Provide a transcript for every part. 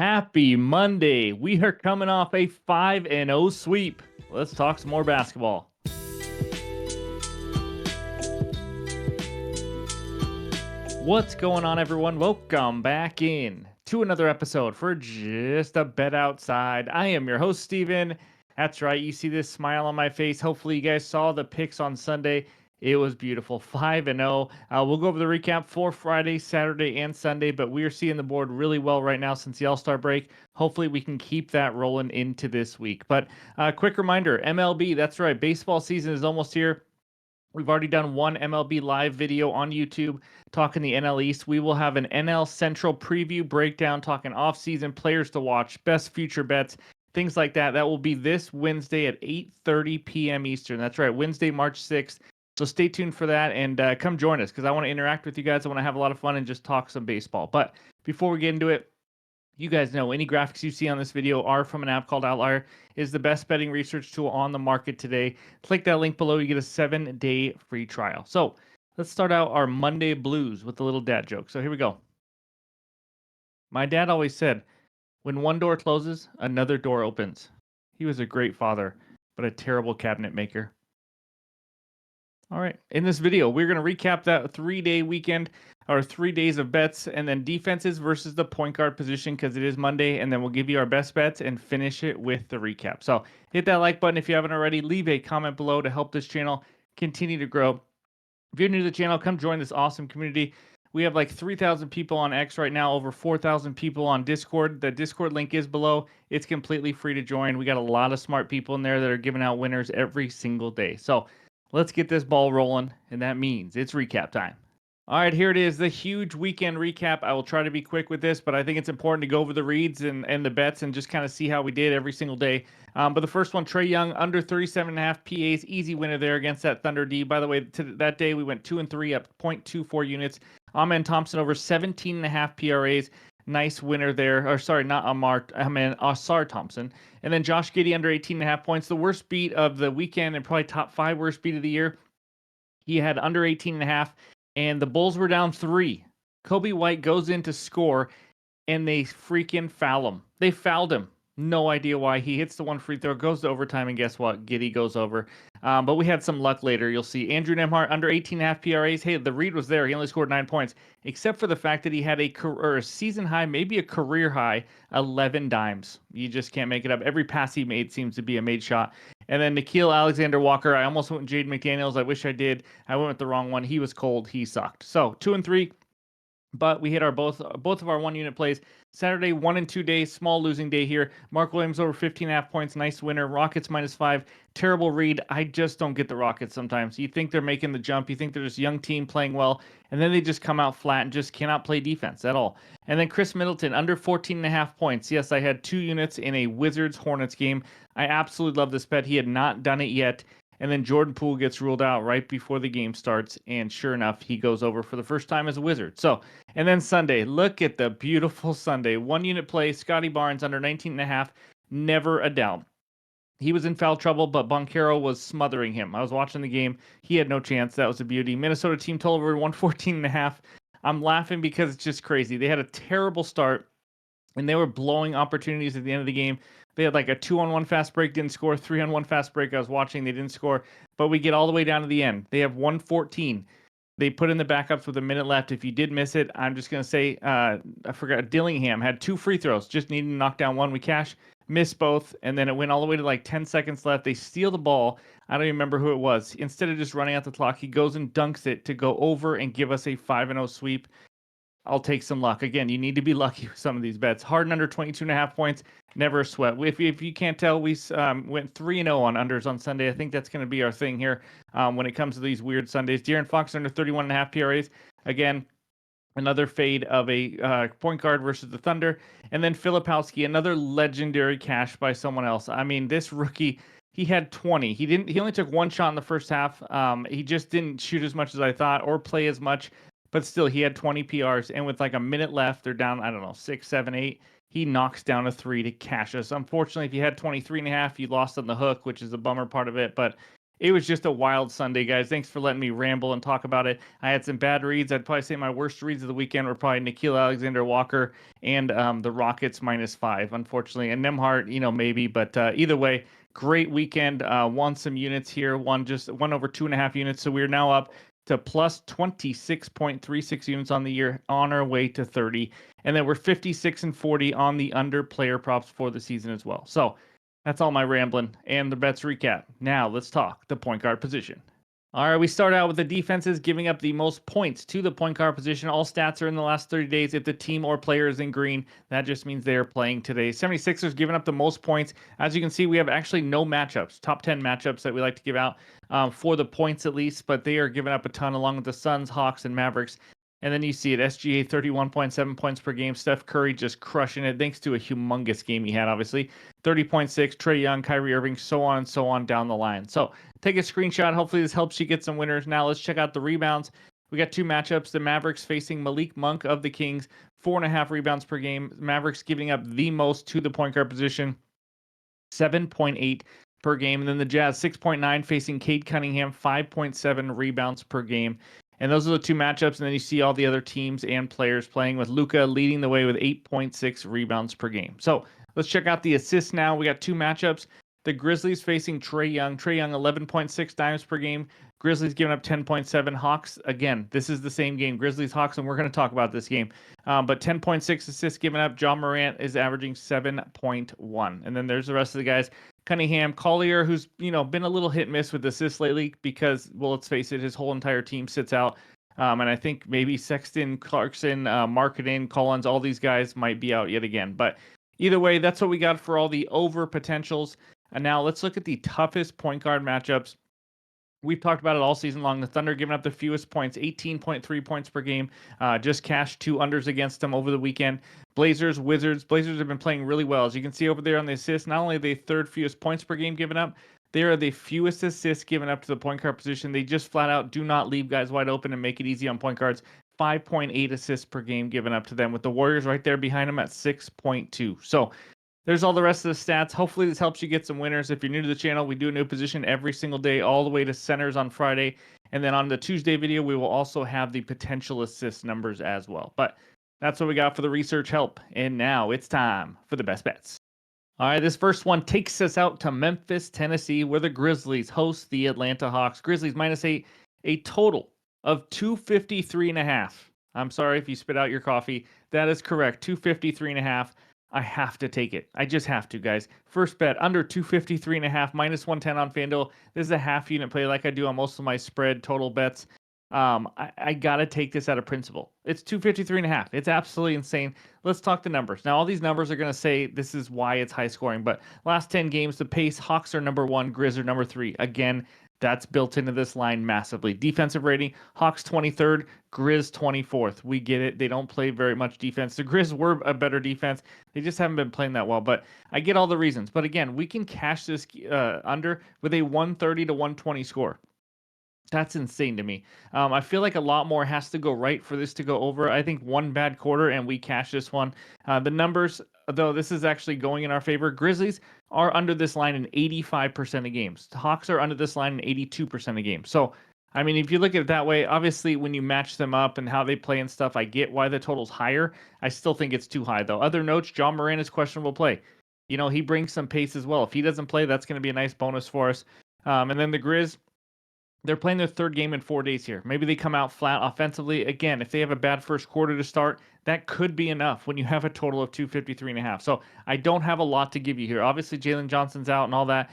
Happy Monday. We are coming off a 5-0 sweep. Let's talk some more basketball. What's going on, everyone? Welcome back in to another episode for Just a Bet Outside. I am your host, Steven. That's right. You see this smile on my face. Hopefully, you guys saw the picks on Sunday. It was beautiful. 5-0. We'll go over the recap for Friday, Saturday, and Sunday, but we are seeing the board really well right now since the All-Star break. Hopefully, we can keep that rolling into this week. But quick reminder, MLB, that's right. Baseball season is almost here. We've already done one MLB live video on YouTube talking the NL East. We will have an NL Central preview breakdown talking off-season players to watch, best future bets, things like that. That will be this Wednesday at 8:30 p.m. Eastern. That's right, Wednesday, March 6th. So stay tuned for that and come join us because I want to interact with you guys. I want to have a lot of fun and just talk some baseball. But before we get into it, you guys know any graphics you see on this video are from an app called OUTLIER. It is the best betting research tool on the market today. Click that link below. You get a 7-day free trial. So let's start out our Monday blues with a little dad joke. So here we go. My dad always said, when one door closes, another door opens. He was a great father, but a terrible cabinet maker. All right. In this video, we're going to recap that 3-day weekend or 3 days of bets and then defenses versus the point guard position because it is Monday. And then we'll give you our best bets and finish it with the recap. So hit that like button if you haven't already. Leave a comment below to help this channel continue to grow. If you're new to the channel, come join this awesome community. We have like 3,000 people on X right now, over 4,000 people on Discord. The Discord link is below. It's completely free to join. We got a lot of smart people in there that are giving out winners every single day. So let's get this ball rolling, and that means it's recap time. All right, here it is, the huge weekend recap. I will try to be quick with this, but I think it's important to go over the reads and the bets and just kind of see how we did every single day. But the first one, Trae Young, under 37.5 PAs, easy winner there against that Thunder D. By the way, that day we went 2-3 up 0.24 units. Amen Thompson over 17.5 PRAs. Nice winner there. Or sorry, not Asar Thompson. And then Josh Giddey under 18.5 points. The worst beat of the weekend and probably top 5 worst beat of the year. He had under 18.5, and the Bulls were down 3. Kobe White goes in to score, and they freaking foul him. They fouled him. No idea why. He hits the one free throw, goes to overtime, and guess what? Giddey goes over. But we had some luck later. You'll see Andrew Nembhard under 18.5 PRAs. Hey, the read was there. He only scored 9 points, except for the fact that he had a season high, maybe a career high, 11 dimes. You just can't make it up. Every pass he made seems to be a made shot. And then Nickeil Alexander-Walker. I almost went with Jaden McDaniels. I wish I did. I went with the wrong one. He was cold. He sucked. So 2-3. But we hit our both of our 1-unit plays. Saturday, 1 and 2 days, small losing day here. Mark Williams over 15.5 points, nice winner. Rockets -5, terrible read. I just don't get the Rockets sometimes. You think they're making the jump, you think they're this young team playing well, and then they just come out flat and just cannot play defense at all. And then Chris Middleton under 14.5 points. Yes, I had 2 units in a Wizards-Hornets game. I absolutely love this bet. He had not done it yet. And then Jordan Poole gets ruled out right before the game starts. And sure enough, he goes over for the first time as a Wizard. So, and then Sunday, look at the beautiful Sunday. 1-unit play, Scotty Barnes under 19.5, never a doubt. He was in foul trouble, but Banchero was smothering him. I was watching the game. He had no chance. That was a beauty. Minnesota team total over 114.5. I'm laughing because it's just crazy. They had a terrible start, and they were blowing opportunities at the end of the game. They had like a 2-on-1 fast break, didn't score. 3-on-1 fast break, I was watching, they didn't score. But we get all the way down to the end. They have 114. They put in the backups with a minute left. If you did miss it, I'm just going to say, I forgot, Dillingham had 2 free throws, just needed to knock down 1. We cash, missed both, and then it went all the way to like 10 seconds left. They steal the ball. I don't even remember who it was. Instead of just running out the clock, he goes and dunks it to go over and give us a 5-0 sweep. I'll take some luck. Again, you need to be lucky with some of these bets. Harden under 22.5 points, never a sweat. If you can't tell, we went 3-0 on unders on Sunday. I think that's going to be our thing here when it comes to these weird Sundays. De'Aaron Fox under 31.5 PRAs. Again, another fade of a point guard versus the Thunder. And then Filipowski, another legendary cash by someone else. I mean, this rookie, he had 20. He only took 1 shot in the first half. He just didn't shoot as much as I thought or play as much. But still, he had 20 PRs, and with like a minute left, they're down, I don't know, 6, 7, 8. He knocks down a 3 to cash us. Unfortunately, if you had 23.5, you lost on the hook, which is the bummer part of it. But It was just a wild Sunday, guys. Thanks for letting me ramble and talk about it. I had some bad reads. I'd probably say my worst reads of the weekend were probably Nikhil Alexander-Walker and the Rockets -5, unfortunately, and Nemhart, maybe. But either way, great weekend. Won some units here. Won over 2.5 units. So we're now up to plus 26.36 units on the year, on our way to 30. And then we're 56 and 40 on the under player props for the season as well. So that's all my rambling and the bets recap. Now let's talk the point guard position. All right, we start out with the defenses giving up the most points to the point guard position. All stats are in the last 30 days. If the team or player is in green, that just means they are playing today. 76ers giving up the most points. As you can see, we have actually no matchups, top 10 matchups that we like to give out for the points at least, but they are giving up a ton along with the Suns, Hawks, and Mavericks. And then you see it, SGA 31.7 points per game. Steph Curry just crushing it thanks to a humongous game he had, obviously. 30.6, Trae Young, Kyrie Irving, so on and so on down the line. So take a screenshot. Hopefully this helps you get some winners. Now let's check out the rebounds. We got two matchups. The Mavericks facing Malik Monk of the Kings, 4.5 rebounds per game. Mavericks giving up the most to the point guard position, 7.8 per game. And then the Jazz, 6.9, facing Cade Cunningham, 5.7 rebounds per game. And those are the two matchups. And then you see all the other teams and players playing, with Luka leading the way with 8.6 rebounds per game. So let's check out the assists now. We got two matchups. The Grizzlies facing Trae Young. Trae Young, 11.6 dimes per game. Grizzlies giving up 10.7. Hawks, again, this is the same game. Grizzlies, Hawks, and we're going to talk about this game. But 10.6 assists given up. John Morant is averaging 7.1. And then there's the rest of the guys. Cunningham, Collier, who's been a little hit and miss with assists lately because, well, let's face it, his whole entire team sits out. And I think maybe Sexton, Clarkson, Marketing, Collins, all these guys might be out yet again. But either way, that's what we got for all the over potentials. And now let's look at the toughest point guard matchups. We've talked about it all season long. The Thunder giving up the fewest points, 18.3 points per game. Just cashed two unders against them over the weekend. Blazers, Wizards. Blazers have been playing really well. As you can see over there on the assists, not only are they third fewest points per game given up, they are the fewest assists given up to the point guard position. They just flat out do not leave guys wide open and make it easy on point guards. 5.8 assists per game given up to them, with the Warriors right there behind them at 6.2. So there's all the rest of the stats. Hopefully this helps you get some winners. If you're new to the channel, we do a new position every single day, all the way to centers on Friday. And then on the Tuesday video, we will also have the potential assist numbers as well. But that's what we got for the research help. And now it's time for the best bets. All right, this first one takes us out to Memphis, Tennessee, where the Grizzlies host the Atlanta Hawks. Grizzlies -8, a total of 253.5. I'm sorry if you spit out your coffee. That is correct, 253.5. I have to take it. I just have to, guys. First bet, under 253.5, -110 on FanDuel. This is a half unit play like I do on most of my spread total bets. I got to take this out of principle. It's 253.5. It's absolutely insane. Let's talk the numbers. Now, all these numbers are going to say this is why it's high scoring, but last 10 games, the pace, Hawks are number 1, Grizz are number 3. Again, that's built into this line massively. Defensive rating, Hawks 23rd, Grizz 24th. We get it. They don't play very much defense. The Grizz were a better defense. They just haven't been playing that well, but I get all the reasons. But again, we can cash this under with a 130 to 120 score. That's insane to me. I feel like a lot more has to go right for this to go over. I think one bad quarter and we cash this one. The numbers, though, this is actually going in our favor. Grizzlies are under this line in 85% of games. The Hawks are under this line in 82% of games. So, I mean, if you look at it that way, obviously when you match them up and how they play and stuff, I get why the total's higher. I still think it's too high, though. Other notes, John Moran is questionable play. He brings some pace as well. If he doesn't play, that's going to be a nice bonus for us. And then the Grizz, they're playing their third game in 4 days here. Maybe they come out flat offensively. Again, if they have a bad first quarter to start, that could be enough when you have a total of 253.5. So I don't have a lot to give you here. Obviously, Jalen Johnson's out and all that.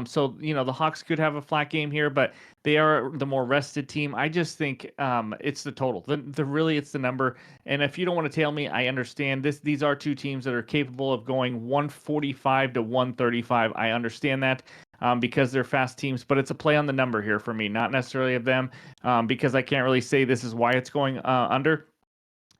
So, the Hawks could have a flat game here, but they are the more rested team. I just think it's the total. Really, it's the number. And if you don't want to tail me, I understand this. These are two teams that are capable of going 145 to 135. I understand that. Because they're fast teams, but it's a play on the number here for me, not necessarily of them, because I can't really say this is why it's going under,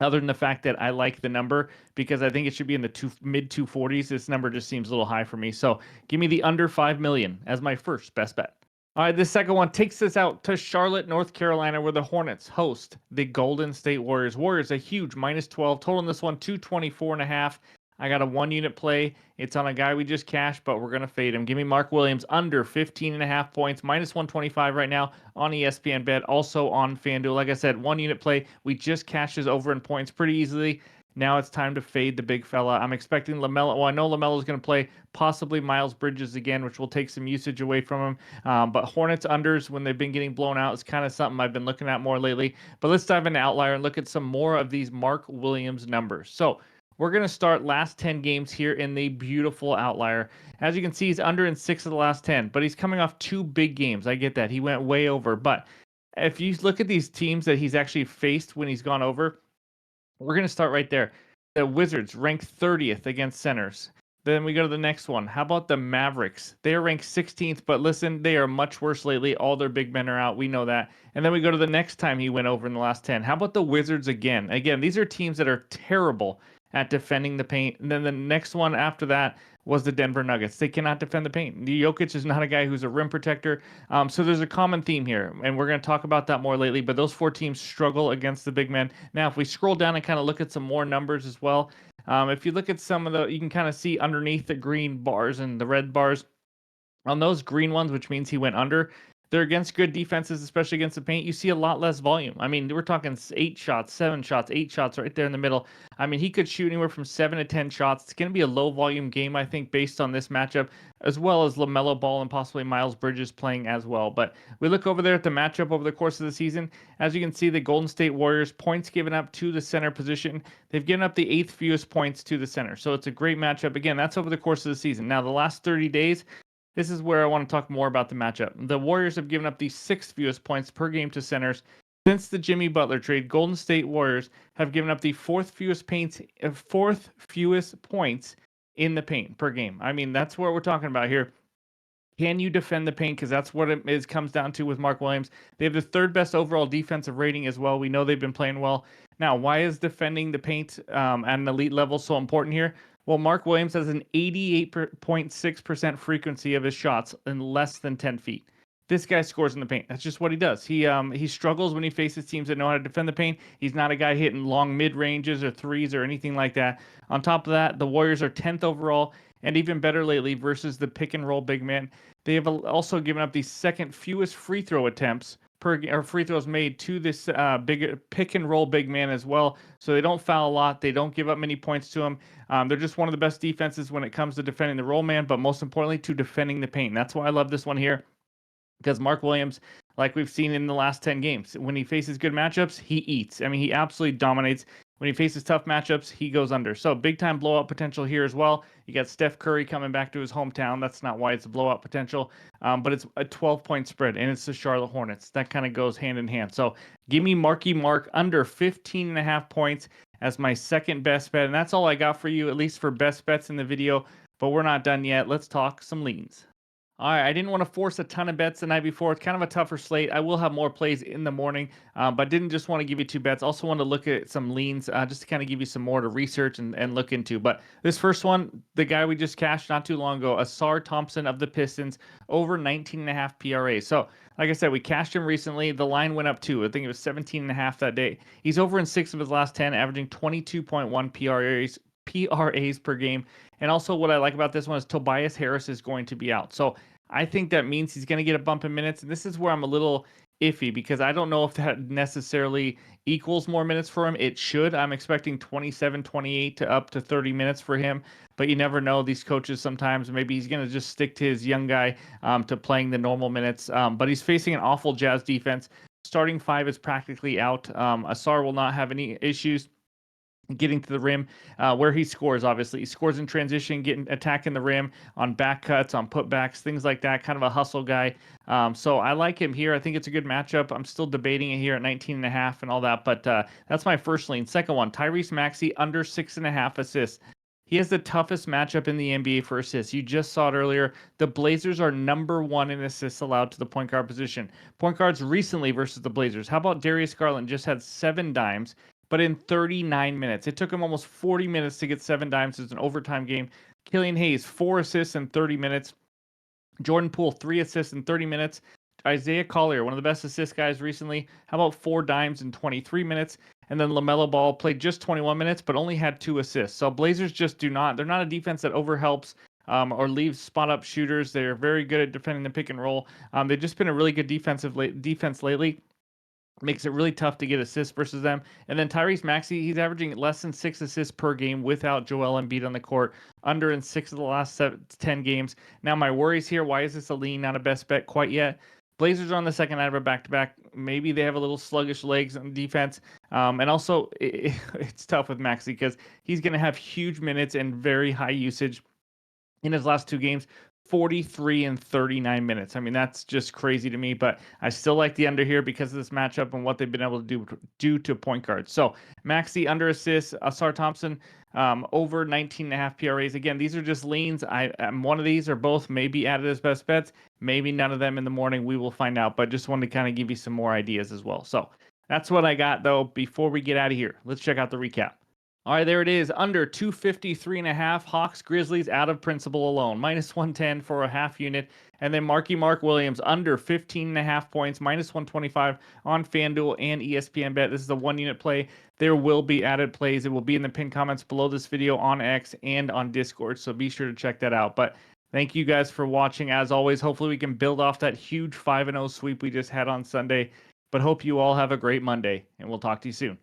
other than the fact that I like the number, because I think it should be in the mid 240s. This number just seems a little high for me. So give me the under 5 million as my first best bet. All right, this second one takes us out to Charlotte, North Carolina, where the Hornets host the Golden State Warriors. Warriors, a huge -12. Total in this one, 224.5. I got a 1-unit play. It's on a guy we just cashed, but we're going to fade him. Give me Mark Williams under 15.5 points, minus 125 right now on ESPN Bet, also on FanDuel. Like I said, 1-unit play. We just cashed his over in points pretty easily. Now it's time to fade the big fella. I'm expecting LaMelo. Well, I know LaMelo's going to play possibly Miles Bridges again, which will take some usage away from him. But Hornets unders when they've been getting blown out is kind of something I've been looking at more lately. But let's dive into Outlier and look at some more of these Mark Williams numbers. So we're going to start last 10 games here in the beautiful Outlier. As you can see, he's under in 6 of the last 10, but he's coming off 2 big games. I get that. He went way over. But if you look at these teams that he's actually faced when he's gone over, we're going to start right there. The Wizards ranked 30th against centers. Then we go to the next one. How about the Mavericks? They are ranked 16th, but listen, they are much worse lately. All their big men are out. We know that. And then we go to the next time he went over in the last 10. How about the Wizards again? Again, these are teams that are terrible at defending the paint. And then the next one after that was the Denver Nuggets. They cannot defend the paint. Jokic is not a guy who's a rim protector. So there's a common theme here, and we're going to talk about that more lately. But those 4 teams struggle against the big men. Now, if we scroll down and kind of look at some more numbers as well, if you look at some of the, you can kind of see underneath the green bars and the red bars, on those green ones, which means he went under, they're against good defenses, especially against the paint. You see a lot less volume. I mean, we're talking 8 shots, 7 shots, 8 shots right there in the middle. I mean, he could shoot anywhere from 7 to 10 shots. It's going to be a low volume game, I think, based on this matchup, as well as LaMelo Ball and possibly Miles Bridges playing as well. But we look over there at the matchup over the course of the season. As you can see, the Golden State Warriors points given up to the center position. They've given up the 8th fewest points to the center. So it's a great matchup. Again, that's over the course of the season. Now, the last 30 days, this is where I want to talk more about the matchup. The Warriors have given up the 6th fewest points per game to centers. Since the Jimmy Butler trade, Golden State Warriors have given up the 4th fewest points in the paint per game. I mean, that's what we're talking about here. Can you defend the paint? Because that's what it comes down to with Mark Williams. They have the 3rd best overall defensive rating as well. We know they've been playing well. Now, why is defending the paint at an elite level so important here? Well, Mark Williams has an 88.6% frequency of his shots in less than 10 feet. This guy scores in the paint. That's just what he does. He struggles when he faces teams that know how to defend the paint. He's not a guy hitting long mid-ranges or threes or anything like that. On top of that, the Warriors are 10th overall and even better lately versus the pick-and-roll big man. They have also given up the 2nd fewest free throw attempts or free throws made to this big pick and roll big man as well. So they don't foul a lot. They don't give up many points to him. They're just one of the best defenses when it comes to defending the roll man, but most importantly to defending the paint. That's why I love this one here, because Mark Williams, like we've seen in the last 10 games, when he faces good matchups, he eats. I mean, he absolutely dominates. When he faces tough matchups, he goes under. So big time blowout potential here as well. You got Steph Curry coming back to his hometown. That's not why it's a blowout potential, but it's a 12-point spread, and it's the Charlotte Hornets. That kind of goes hand in hand. So give me Marky Mark under 15.5 points as my second best bet. And that's all I got for you, at least for best bets in the video. But we're not done yet. Let's talk some leans. All right, I didn't want to force a ton of bets the night before. It's kind of a tougher slate. I will have more plays in the morning, but didn't just want to give you 2 bets. Also want to look at some leans just to kind of give you some more to research and look into. But this first one, the guy we just cashed not too long ago, Asar Thompson of the Pistons, over 19.5 PRA. So, like I said, we cashed him recently. The line went up too. I think it was 17.5 that day. He's over in 6 of his last 10, averaging 22.1 PRAs per game. And also what I like about this one is Tobias Harris is going to be out. So I think that means he's going to get a bump in minutes. And this is where I'm a little iffy because I don't know if that necessarily equals more minutes for him. It should. I'm expecting 27, 28 to up to 30 minutes for him. But you never know. These coaches sometimes, maybe he's going to just stick to his young guy to playing the normal minutes. But he's facing an awful Jazz defense. Starting 5 is practically out. Asar will not have any issues getting to the rim where he scores. Obviously he scores in transition, attacking the rim on back cuts, on putbacks, things like that. Kind of a hustle guy. So I like him here. I think it's a good matchup. I'm still debating it here at 19.5 and all that, but that's my first lean. Second one, Tyrese Maxey under 6.5 assists. He has the toughest matchup in the NBA for assists. You just saw it earlier. The Blazers are number 1 in assists allowed to the point guard position. Point guards recently versus the Blazers. How about Darius Garland? Just had 7 dimes, but in 39 minutes. It took him almost 40 minutes to get 7 dimes. It's an overtime game. Killian Hayes, 4 assists in 30 minutes. Jordan Poole, 3 assists in 30 minutes. Isaiah Collier, one of the best assist guys recently. How about 4 dimes in 23 minutes? And then LaMelo Ball played just 21 minutes, but only had 2 assists. So Blazers just they're not a defense that overhelps or leaves spot up shooters. They're very good at defending the pick and roll. They've just been a really good defense lately. Makes it really tough to get assists versus them. And then Tyrese Maxey, he's averaging less than 6 assists per game without Joel Embiid on the court, under in 6 of the last 10 games. Now, my worries here, why is this a lean, not a best bet quite yet? Blazers are on the second night of a back-to-back. Maybe they have a little sluggish legs on defense. And also, it's tough with Maxey because he's going to have huge minutes and very high usage in his last 2 games. 43 and 39 minutes. I mean, that's just crazy to me, but I still like the under here because of this matchup and what they've been able to do to point guards. So Maxey under assists, Asar Thompson over 19.5 PRAs. Again, these are just leans. I'm one of these or both may be added as best bets. Maybe none of them in the morning. We will find out, but just wanted to kind of give you some more ideas as well. So that's what I got though. Before we get out of here, let's check out the recap. All right, there it is. Under 253.5. Hawks Grizzlies out of principle alone. -110 for a half unit. And then Mark Williams under 15.5 points. -125 on FanDuel and ESPN Bet. This is a 1 unit play. There will be added plays. It will be in the pinned comments below this video on X and on Discord. So be sure to check that out. But thank you guys for watching. As always, hopefully we can build off that huge 5-0 sweep we just had on Sunday. But hope you all have a great Monday, and we'll talk to you soon.